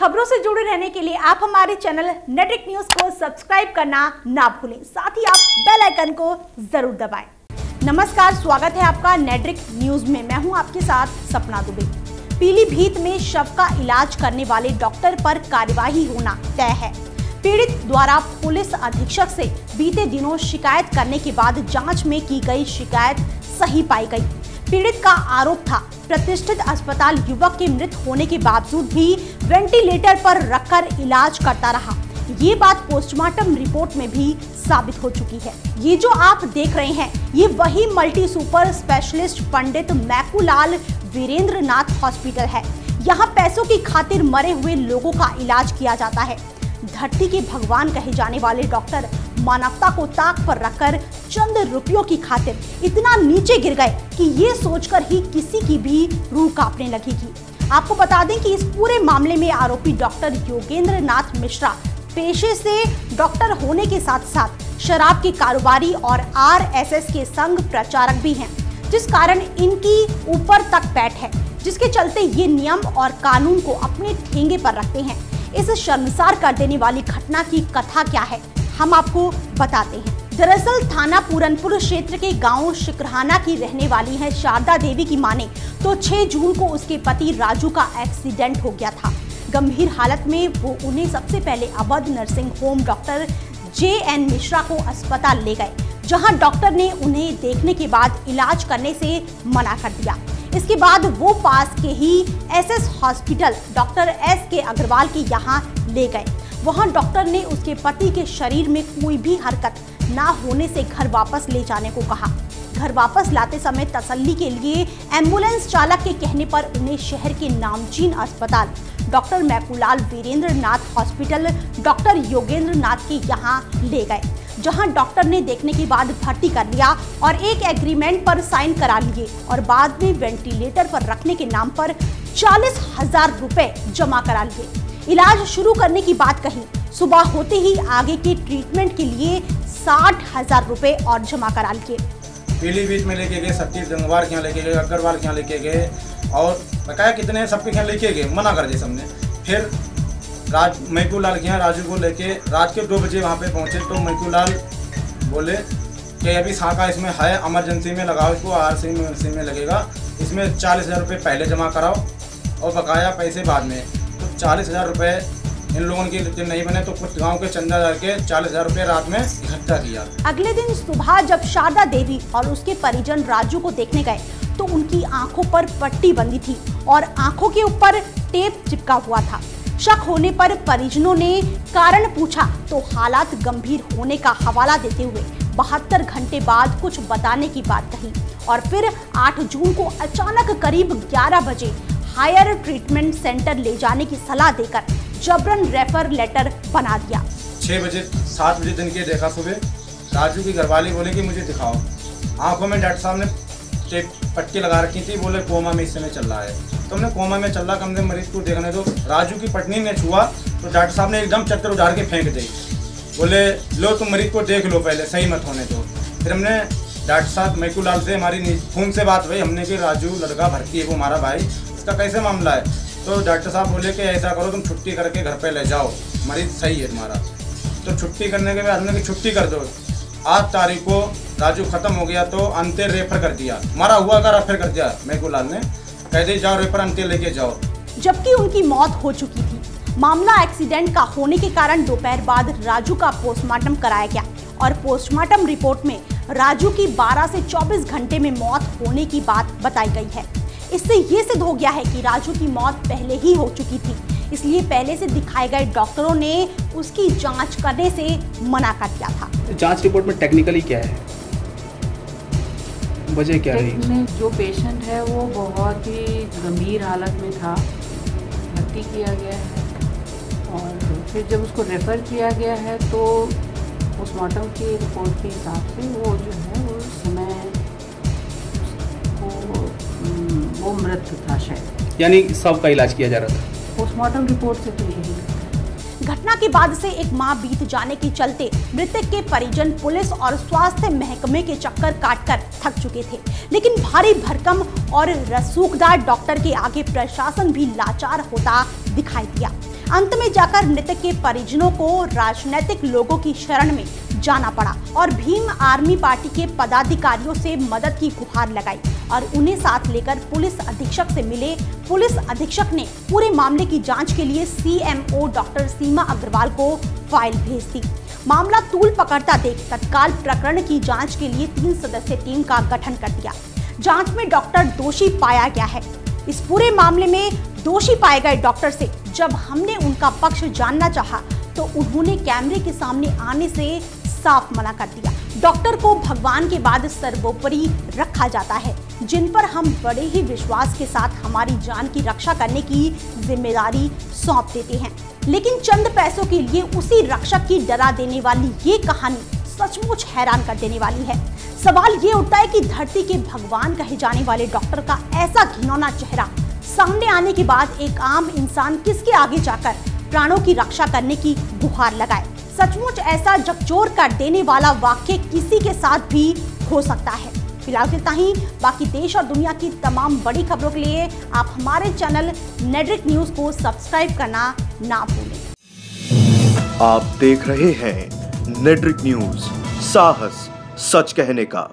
खबरों से जुड़े रहने के लिए आप हमारे चैनल नेट्रिक न्यूज को सब्सक्राइब करना ना भूलें, साथ ही आप बेल आइकन को जरूर दबाएं। नमस्कार, स्वागत है आपका नेट्रिक न्यूज में। मैं हूं आपके साथ सपना दुबे। पीलीभीत में शव का इलाज करने वाले डॉक्टर पर कार्यवाही होना तय है। पीड़ित द्वारा पुलिस अधीक्षक से बीते दिनों शिकायत करने के बाद जांच में की गई शिकायत सही पाई गई। पीड़ित का आरोप था, प्रतिष्ठित अस्पताल युवक के मृत होने के बावजूद भी वेंटिलेटर पर रखकर इलाज करता रहा। ये बात पोस्टमार्टम रिपोर्ट में भी साबित हो चुकी है। ये जो आप देख रहे हैं, ये वही मल्टी सुपर स्पेशलिस्ट पंडित मैकूलाल वीरेंद्र नाथ हॉस्पिटल है। यहाँ पैसों की खातिर मरे हुए लोगों का इलाज किया जाता है। धरती के भगवान कहे जाने वाले डॉक्टर मानवता को ताक पर रखकर चंद रुपयों की खातिर इतना नीचे गिर गए कि ये सोचकर ही किसी की भी रूह कांपने लगेगी। आपको बता दें कि इस पूरे मामले में आरोपी डॉक्टर योगेंद्र नाथ मिश्रा पेशे से डॉक्टर होने के साथ साथ शराब के कारोबारी और आरएसएस के संघ प्रचारक भी हैं, जिस कारण इनकी ऊपर तक बैठ है, जिसके चलते ये नियम और कानून को अपने ठेंगे पर रखते हैं। इस शर्मसार कर देने वाली घटना की कथा क्या है, हम आपको बताते हैं। दरअसल थाना पूरनपुर क्षेत्र के गांव शिकरहाना की रहने वाली है शारदा देवी की माने तो 6 जून को उसके पति राजू का एक्सीडेंट हो गया था। गंभीर हालत में वो उन्हें सबसे पहले Awadh nursing home doctor JN Mishra को अस्पताल ले गए, जहां डॉक्टर ने उन्हें देखने के बाद इलाज करने से मना कर दिया। इसके बाद वो पास के ही SS hospital doctor SK Agarwal के यहाँ ले गए। वहां डॉक्टर ने उसके पति के शरीर में कोई भी हरकत ना होने से घर वापस ले जाने को कहा। घर वापस लाते समय तसल्ली के लिए एम्बुलेंस चालक के कहने पर उन्हें शहर के नामचीन अस्पताल डॉक्टर मैकूलाल वीरेंद्र नाथ हॉस्पिटल डॉक्टर योगेंद्र नाथ के यहाँ ले गए, जहां डॉक्टर ने देखने के बाद भर्ती कर लिया और एक एग्रीमेंट पर साइन करा लिए और बाद में वेंटिलेटर पर रखने के नाम पर 40,000 रुपए जमा करा लिए। इलाज शुरू करने की बात कही, सुबह होते ही आगे के ट्रीटमेंट के लिए 60,000 रुपए और जमा करा लिए। पीलीभीत में लेके गए, सतीश गंगवार के यहाँ लेके गए, अग्रवाल के यहाँ लेके गए और बकाया कितने सबके यहाँ लेके गए, मना कर दिया सबने। फिर मैकूलाल के यहाँ राजू को लेके रात के 2 बजे वहाँ पे पहुँचे तो मैकूलाल बोले कि अभी शाखा इसमें है, इमरजेंसी में लगाओ इसको, RC में लगेगा, इसमें 40,000 रुपये पहले जमा कराओ और बकाया पैसे बाद में। तो 40,000 रुपये इन लोगों के नहीं बने तो कुछ गांव के चंदा करके 40,000 रुपये रात में इकट्ठा किया। अगले दिन सुबह जब शारदा देवी और उसके परिजन राजू को देखने गए तो उनकी आंखों पर पट्टी बंधी थी और आंखों के ऊपर टेप चिपका हुआ था। शक होने पर परिजनों ने कारण पूछा तो हालात गंभीर होने का हवाला देते हुए 72 घंटे बाद कुछ बताने की बात कही और फिर 8 जून को अचानक करीब 11 बजे हायर ट्रीटमेंट सेंटर ले जाने की सलाह देकर जबरन रेफर लेटर बना दिया। 6 बजे 7 बजे दिन के देखा सुबह, राजू की घरवाली बोले कि मुझे दिखाओ। आंखों में डॉक्टर साहब ने टेप पट्टी लगा रखी थी, बोले कोमा में इस समय चल रहा है। तो हमने कोमा में चल रहा, कम से मरीज को देखने दो। राजू की पत्नी ने छुआ तो डॉक्टर साहब ने एकदम चक्कर उतार के फेंक दी, बोले लो तुम मरीज को देख लो पहले, सही मत होने दो। फिर हमने डॉक्टर साहब मैकूलाल से हमारी फोन से बात हुई, हमने कि राजू लड़का भर्ती है, वो हमारा भाई, इसका कैसे मामला है। तो डॉक्टर साहब बोले कि ऐसा करो तुम छुट्टी करके घर पे ले जाओ, मरीज सही है तुम्हारा। तो छुट्टी करने के बाद हमने कि छुट्टी कर दो। 8 तारीख को राजू खत्म हो गया तो अंत्य रेफर कर दिया, मरा हुआ का रेफर कर दिया मैकूलाल ने, कह दे जाओ रेफर अंत्य लेके जाओ। जबकि उनकी मौत हो चुकी थी। मामला एक्सीडेंट का होने के कारण दोपहर बाद राजू का पोस्टमार्टम कराया गया और पोस्टमार्टम रिपोर्ट में राजू की 12 से 24 घंटे में मौत होने की बात बताई गई है। इससे ये सिद्ध हो गया है कि राजू की मौत पहले ही हो चुकी थी, इसलिए पहले से दिखाए गए डॉक्टरों ने उसकी जांच करने से मना कर दिया था। जांच रिपोर्ट में टेक्निकली क्या है, वजह क्या रही? जो पेशेंट है वो बहुत ही गंभीर हालत में था, भर्ती किया गया है और फिर जब उसको रेफ़र किया गया है तो पोस्टमार्टम की रिपोर्ट के हिसाब से वो जो है वो समय वो मृत था शायद, यानी सब का इलाज किया जा रहा था। पोस्टमार्टम रिपोर्ट से तो यही। घटना के बाद से एक माह बीत जाने के चलते मृतक के परिजन पुलिस और स्वास्थ्य महकमे के चक्कर काटकर थक चुके थे, लेकिन भारी भरकम और रसूखदार डॉक्टर के आगे प्रशासन भी लाचार होता दिखाई दिया। अंत में जाकर मृतक के परिजनों को राजनीतिक लोगों की शरण में जाना पड़ा और भीम आर्मी पार्टी के पदाधिकारियों से मदद की गुहार लगाई और उन्हें साथ लेकर पुलिस अधीक्षक से मिले। पुलिस अधीक्षक ने पूरे मामले की जांच के लिए CMO डॉक्टर सीमा अग्रवाल को फाइल भेज दी। मामला तूल पकड़ता देख तत्काल प्रकरण की जांच के लिए 3 सदस्यीय टीम का गठन कर दिया। जांच में डॉक्टर दोषी पाया गया है। इस पूरे मामले में दोषी पाए गए डॉक्टर से जब हमने उनका पक्ष जानना चाहा तो उन्होंने कैमरे के सामने आने से साफ मना कर दिया। डॉक्टर को भगवान के बाद सर्वोपरि रखा जाता है, जिन पर हम बड़े ही विश्वास के साथ हमारी जान की रक्षा करने की जिम्मेदारी सौंप देते हैं, लेकिन चंद पैसों के लिए उसी रक्षक की डरा देने वाली ये कहानी सचमुच हैरान कर देने वाली है। सवाल ये उठता है कि धरती के भगवान कहे जाने वाले डॉक्टर का ऐसा घिनौना चेहरा सामने आने के बाद एक आम इंसान किसके आगे जाकर प्राणों की रक्षा करने की गुहार लगाए। सचमुच ऐसा झकझोर कर देने वाला वाक्य किसी के साथ भी हो सकता है। फिलहाल इतना ही। बाकी देश और दुनिया की तमाम बड़ी खबरों के लिए आप हमारे चैनल नेड्रिक न्यूज को सब्सक्राइब करना ना भूलें। आप देख रहे हैं नेड्रिक न्यूज, साहस सच कहने का।